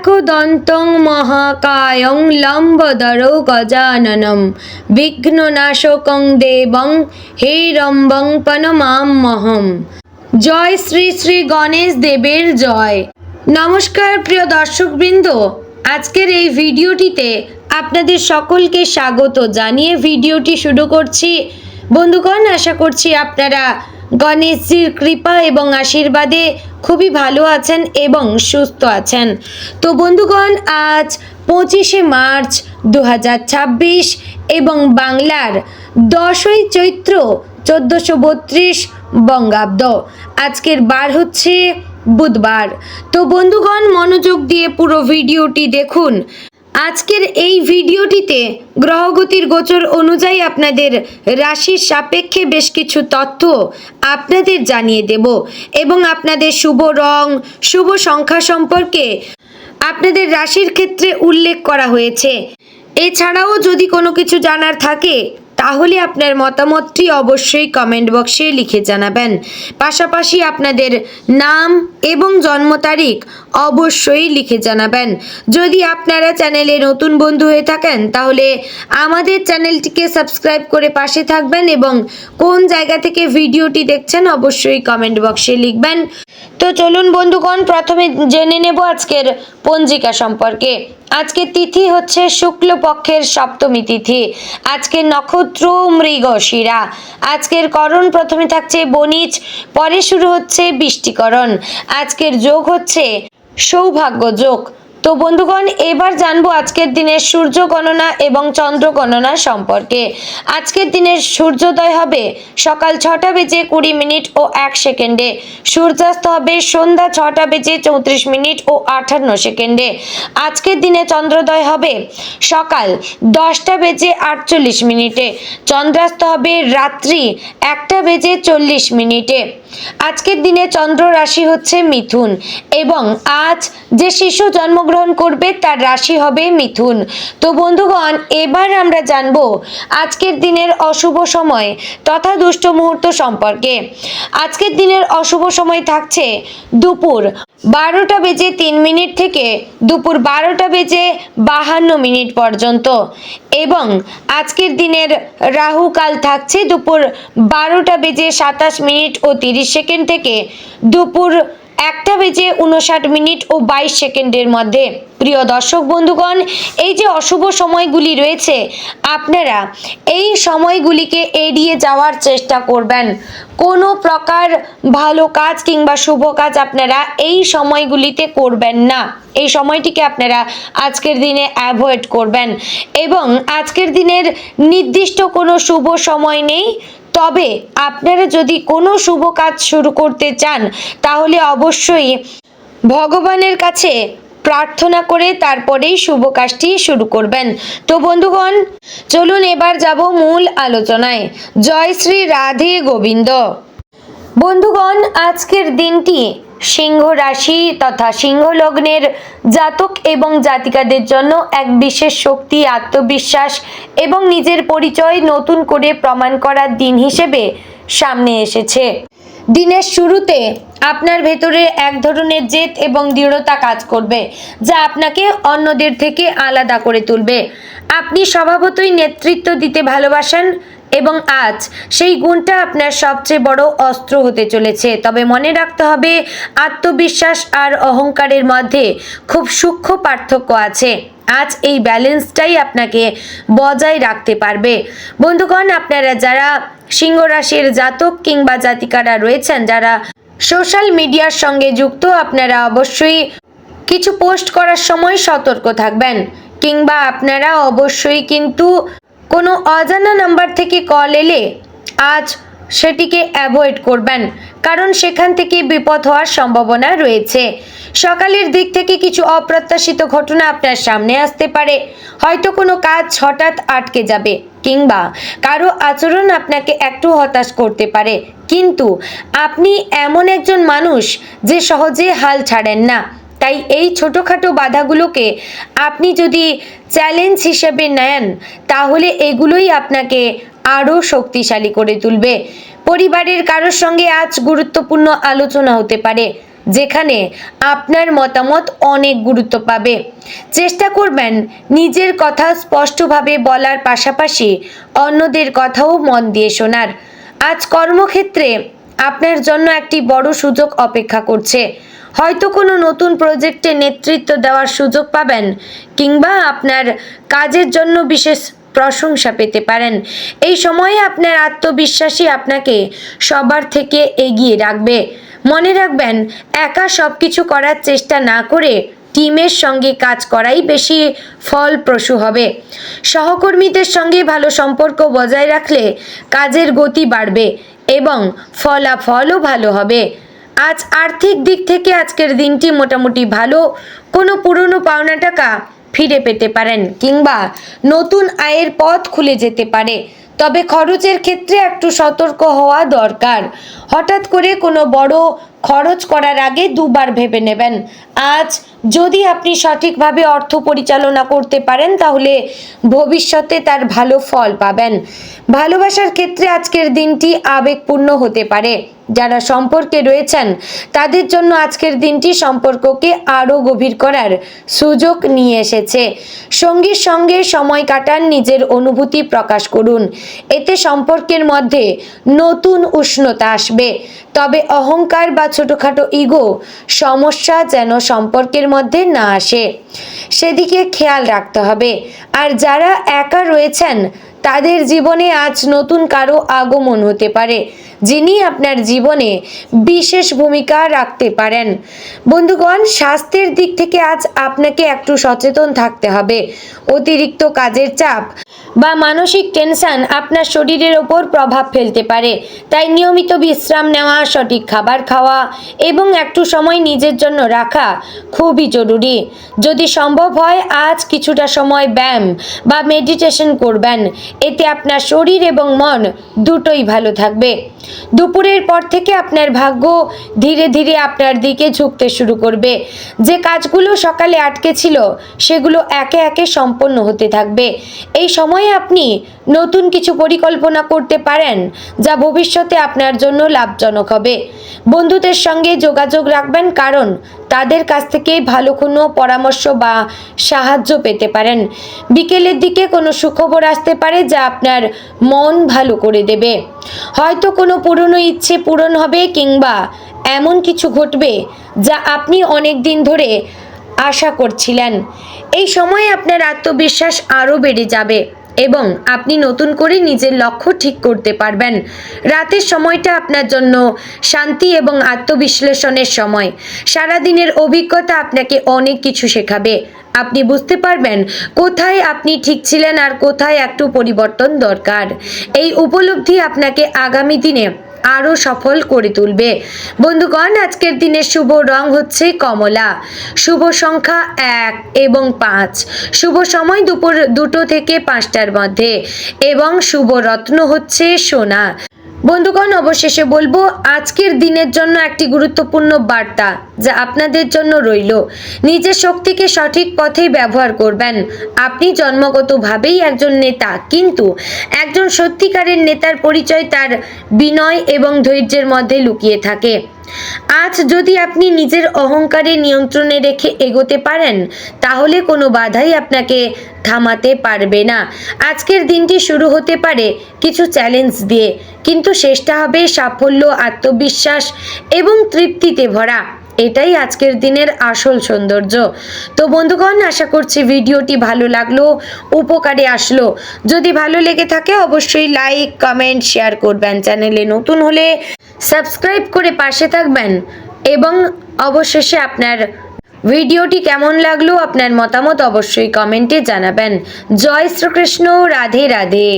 एकदन्तं महाकायं लम्बोदरं गजाननं विघ्ननाशकं देवं हेरम्बं प्रणमाम्यहम्। জয় শ্রী শ্রী গণেশ দেবের জয়। নমস্কার প্রিয় দর্শকবৃন্দ, আজকের এই ভিডিওটিতে আপনাদের সকলকে স্বাগত জানিয়ে ভিডিওটি শুরু করছি। বন্ধুগণ, আশা করছি আপনারা গণেশজির কৃপা এবং আশীর্বাদে খুবই ভালো আছেন এবং সুস্থ আছেন। তো বন্ধুগণ, আজ 25শে মার্চ 2026 এবং বাংলার 10ই চৈত্র 1432 বঙ্গাব্দ। আজকের বার হচ্ছে বুধবার। তো বন্ধুগণ, মনোযোগ দিয়ে পুরো ভিডিওটি দেখুন। আজকের এই ভিডিওটিতে গ্রহগতির গোচর অনুযায়ী আপনাদের রাশির সাপেক্ষে বেশ কিছু তথ্য আপনাদের জানিয়ে দেব এবং আপনাদের শুভ রং, শুভ সংখ্যা সম্পর্কে আপনাদের রাশির ক্ষেত্রে উল্লেখ করা হয়েছে। এছাড়াও যদি কোনো কিছু জানার থাকে তাহলে আপনার মতামতটি অবশ্যই কমেন্ট বক্সে লিখে জানাবেন। পাশাপাশি আপনাদের নাম এবং জন্ম তারিখ অবশ্যই লিখে জানাবেন। যদি আপনারা চ্যানেলে নতুন বন্ধু হয়ে থাকেন তাহলে আমাদের চ্যানেলটিকে সাবস্ক্রাইব করে পাশে থাকবেন এবং কোন জায়গা থেকে ভিডিওটি দেখছেন অবশ্যই কমেন্ট বক্সে লিখবেন। তো চলুন বন্ধুগণ, প্রথমে জেনে নেব আজকের পঞ্জিকা সম্পর্কে। আজকের তিথি হচ্ছে শুক্লপক্ষের সপ্তমী তিথি। আজকের নক্ষত্র মৃগশিরা। আজকের করণ প্রথমে থাকছে বণিজ, পরে শুরু হচ্ছে বৃষ্টিকরণ। আজকের যোগ হচ্ছে সৌভাগ্য যোগ। তো বন্ধুগণ, এবার জানবো আজকের দিনের সূর্য গণনা এবং চন্দ্র গণনা সম্পর্কে। আজকের দিনের সূর্যোদয় হবে সকাল 6টা বেজে 20 মিনিট ও 1 সেকেন্ডে। সূর্যাস্ত হবে সন্ধ্যা 6টা বেজে 34 মিনিট ও 58 সেকেন্ডে। আজকের দিনে চন্দ্রোদয় হবে সকাল 10টা বেজে 48 মিনিটে। চন্দ্রাস্ত হবে রাত্রি 1টা বেজে 40 মিনিটে। আজকের দিনে চন্দ্র রাশি হচ্ছে মিথুন এবং আজ যে শিশু জন্মগ্রহণ করবে তার রাশি হবে মিথুন। তো বন্ধুগণ, এবার আমরা জানবো আজকের দিনের অশুভ সময় তথা দুষ্ট মুহূর্ত সম্পর্কে। আজকের দিনের অশুভ সময় থাকছে দুপুর 12টা বেজে 3 মিনিট থেকে দুপুর 12টা বেজে 52 মিনিট পর্যন্ত এবং আজকের দিনের রাহু কাল থাকছে দুপুর 12টা বেজে 27 মিনিট ও 30 সেকেন্ড থেকে দুপুর 1টা বেজে 59 মিনিট ও 22 সেকেন্ডের মধ্যে। প্রিয় দর্শক বন্ধুগণ, এই যে অশুভ সময়গুলি রয়েছে আপনারা এই সময়গুলিকে এড়িয়ে যাওয়ার চেষ্টা করবেন। কোনো প্রকার ভালো কাজ কিংবা শুভ কাজ আপনারা এই সময়গুলিতে করবেন না। এই সময়টিকে আপনারা আজকের দিনে অ্যাভয়েড করবেন এবং আজকের দিনের নির্দিষ্ট কোনো শুভ সময় নেই। তবে আপনারা যদি কোনো শুভ কাজ শুরু করতে চান তাহলে অবশ্যই ভগবানের কাছে প্রার্থনা করে তারপরেই শুভ কাজটি শুরু করবেন। তো বন্ধুগণ, চলুন এবার যাব মূল আলোচনায়। জয় শ্রী রাধে গোবিন্দ। বন্ধুগণ, আজকের দিনটি সিংহ রাশি তথা সিংহ লগ্নের জাতক এবং জাতিকাদের জন্য এক বিশেষ শক্তি, আত্মবিশ্বাস এবং নিজের পরিচয় নতুন করে প্রমাণ করার দিন হিসেবে সামনে এসেছে। দিনের শুরুতে আপনার ভেতরে এক ধরনের জেদ এবং দৃঢ়তা কাজ করবে যা আপনাকে অন্যদের থেকে আলাদা করে তুলবে। আপনি স্বভাবতই নেতৃত্ব দিতে ভালোবাসেন এবং আজ সেই গুণটা আপনার সবচেয়ে বড় অস্ত্র হতে চলেছে। তবে মনে রাখতে হবে, আত্মবিশ্বাস আর অহংকারের মধ্যে খুব সূক্ষ্ম পার্থক্য আছে। আজ এই ব্যালেন্সটাই আপনাকে বজায় রাখতে পারবে। বন্ধুগণ, আপনারা যারা সিংহ রাশির জাতক কিংবা জাতিকারা রয়েছেন, যারা সোশ্যাল মিডিয়ার সঙ্গে যুক্ত, আপনারা অবশ্যই কিছু পোস্ট করার সময় সতর্ক থাকবেন কিংবা আপনারা অবশ্যই কিন্তু কোনো অজানা নাম্বার থেকে কল এলে আজ সেটিকে অ্যাভয়েড করবেন, কারণ সেখান থেকে বিপদ হওয়ার সম্ভাবনা রয়েছে। সকালের দিক থেকে কিছু অপ্রত্যাশিত ঘটনা আপনার সামনে আসতে পারে। হয়তো কোনো কাজ হঠাৎ আটকে যাবে কিংবা কারো আচরণ আপনাকে একটু হতাশ করতে পারে, কিন্তু আপনি এমন একজন মানুষ যে সহজে হাল ছাড়েন না। তাই এই ছোটোখাটো বাধাগুলোকে আপনি যদি চ্যালেঞ্জ হিসেবে নেন তাহলে এগুলোই আপনাকে আরও শক্তিশালী করে তুলবে। পরিবারের কারোর সঙ্গে আজ গুরুত্বপূর্ণ আলোচনা হতে পারে। যেখানে আপনার মতামত অনেক গুরুত্ব পাবে। চেষ্টা করবেন নিজের কথা স্পষ্টভাবে বলার পাশাপাশি অন্যদের কথাও মন দিয়ে শোনার। আজ কর্মক্ষেত্রে আপনার জন্য একটি বড় সুযোগ অপেক্ষা করছে। হয়তো কোনো নতুন প্রজেক্টে নেতৃত্ব দেওয়ার সুযোগ পাবেন, কিংবা আপনার কাজের জন্য বিশেষ প্রশংসা পেতে পারেন। এই সময়ে আপনার আত্মবিশ্বাসী আপনাকে সবার থেকে এগিয়ে রাখবে। মনে রাখবেন, একা সব কিছু করার চেষ্টা না করে টিমের সঙ্গে কাজ করাই বেশি ফলপ্রসূ হবে। সহকর্মীদের সঙ্গে ভালো সম্পর্ক বজায় রাখলে কাজের গতি বাড়বে এবং ফলাফলও ভালো হবে। আজ আর্থিক দিক থেকে আজকের দিনটি মোটামুটি ভালো। কোনো পুরনো পাওনা টাকা ফিরে পেতে পারেন, কিংবা নতুন আয়ের পথ খুলে যেতে পারে। তবে খরচের ক্ষেত্রে একটু সতর্ক হওয়া দরকার। হঠাৎ করে কোনো বড় খরচ করার আগে দুবার ভেবে নেবেন। আজ যদি আপনি সঠিকভাবে অর্থ পরিচালনা করতে পারেন, তাহলে ভবিষ্যতে তার ভালো ফল পাবেন। ভালোবাসার ক্ষেত্রে আজকের দিনটি আবেগপূর্ণ হতে পারে। যারা সম্পর্কে রয়েছেন তাদের জন্য আজকের দিনটি সম্পর্ককে আরও গভীর করার সুযোগ নিয়ে এসেছে। সঙ্গীর সঙ্গে সময় কাটান, নিজের অনুভূতি প্রকাশ করুন। এতে সম্পর্কের মধ্যে নতুন উষ্ণতা আসবে। তবে অহংকার বা ছোটোখাটো ইগো সমস্যা যেন সম্পর্কের মধ্যে না আসে, সেদিকে খেয়াল রাখতে হবে। আর যারা একা রয়েছেন তাদের জীবনে আজ নতুন কারো আগমন হতে পারে, যিনি আপনার জীবনে বিশেষ ভূমিকা রাখতে পারেন। বন্ধুগণ, স্বাস্থ্যের দিক থেকে আজ আপনাকে একটু সচেতন থাকতে হবে। অতিরিক্ত কাজের চাপ বা মানসিক টেনশন আপনার শরীরের ওপর প্রভাব ফেলতে পারে। তাই নিয়মিত বিশ্রাম নেওয়া, সঠিক খাবার খাওয়া এবং একটু সময় নিজের জন্য রাখা খুবই জরুরি। যদি সম্ভব হয় আজ কিছুটা সময় ব্যায়াম বা মেডিটেশন করবেন। এতে আপনার শরীর এবং মন দুটোই ভালো থাকবে। দুপুরের পর থেকে আপনার ভাগ্য ধীরে ধীরে আপনার দিকে ঝুঁকতে শুরু করবে। যে কাজগুলো সকালে আটকে ছিল সেগুলো একে একে সম্পন্ন হতে থাকবে। এই সময়ে আপনি নতুন কিছু পরিকল্পনা করতে পারেন, যা ভবিষ্যতে আপনার জন্য লাভজনক হবে। বন্ধুদের সঙ্গে যোগাযোগ রাখবেন, কারণ তাদের কাছ থেকে ভালো কোনো পরামর্শ বা সাহায্য পেতে পারেন। বিকেলের দিকে কোনো সুখবর আসতে পারে যা আপনার মন ভালো করে দেবে। হয়তো কোনো পুরনো ইচ্ছে পূরণ হবে, কিংবা এমন কিছু ঘটবে যা আপনি অনেক দিন ধরে আশা করছিলেন। এই সময়ে আপনার আত্মবিশ্বাস আরও বেড়ে যাবে এবং আপনি নতুন করে নিজের লক্ষ্য ঠিক করতে পারবেন। রাতের সময়টা আপনার জন্য শান্তি এবং আত্মবিশ্লেষণের সময়। সারাদিনের অভিজ্ঞতা আপনাকে অনেক কিছু শেখাবে। আপনি বুঝতে পারবেন কোথায় আপনি ঠিক ছিলেন আর কোথায় একটু পরিবর্তন দরকার। এই উপলব্ধি আপনাকে আগামী দিনে আরও সফল করে তুলবে। বন্ধুগণ, আজকের দিনের শুভ রং হচ্ছে কমলা, শুভ সংখ্যা 1 এবং 5, শুভ সময় দুপুর 2টো থেকে 5টার মধ্যে এবং শুভ রত্ন হচ্ছে সোনা। বন্ধুগণ, অবশেষে বলবো আজকের দিনের জন্য একটি গুরুত্বপূর্ণ বার্তা যা আপনাদের জন্য রইল। নিজের শক্তিকে সঠিক পথেই ব্যবহার করবেন। আপনি জন্মগতভাবেই একজন নেতা, কিন্তু একজন সত্যিকারের নেতার পরিচয় তার বিনয় এবং ধৈর্যের মধ্যে লুকিয়ে থাকে। আজ যদি আপনি নিজের অহংকারে নিয়ন্ত্রণে রেখে এগোতে পারেন, তাহলে কোনো বাধাই আপনাকে থামাতে পারবে না। আজকের দিনটি শুরু হতে পারে কিছু চ্যালেঞ্জ দিয়ে, কিন্তু শেষটা হবে সাফল্য, আত্মবিশ্বাস এবং তৃপ্তিতে ভরা। এটাই আজকের দিনের আসল সৌন্দর্য। তো বন্ধুগণ, আশা করছি ভিডিওটি ভালো লাগলো, উপকারে আসলো। যদি ভালো লেগে থাকে অবশ্যই লাইক, কমেন্ট, শেয়ার করবেন। চ্যানেলে নতুন হলে সাবস্ক্রাইব করে পাশে থাকবেন এবং অবশেষে আপনার ভিডিওটি কেমন লাগলো আপনার মতামত অবশ্যই কমেন্টে জানাবেন। জয় শ্রীকৃষ্ণ, রাধে রাধে।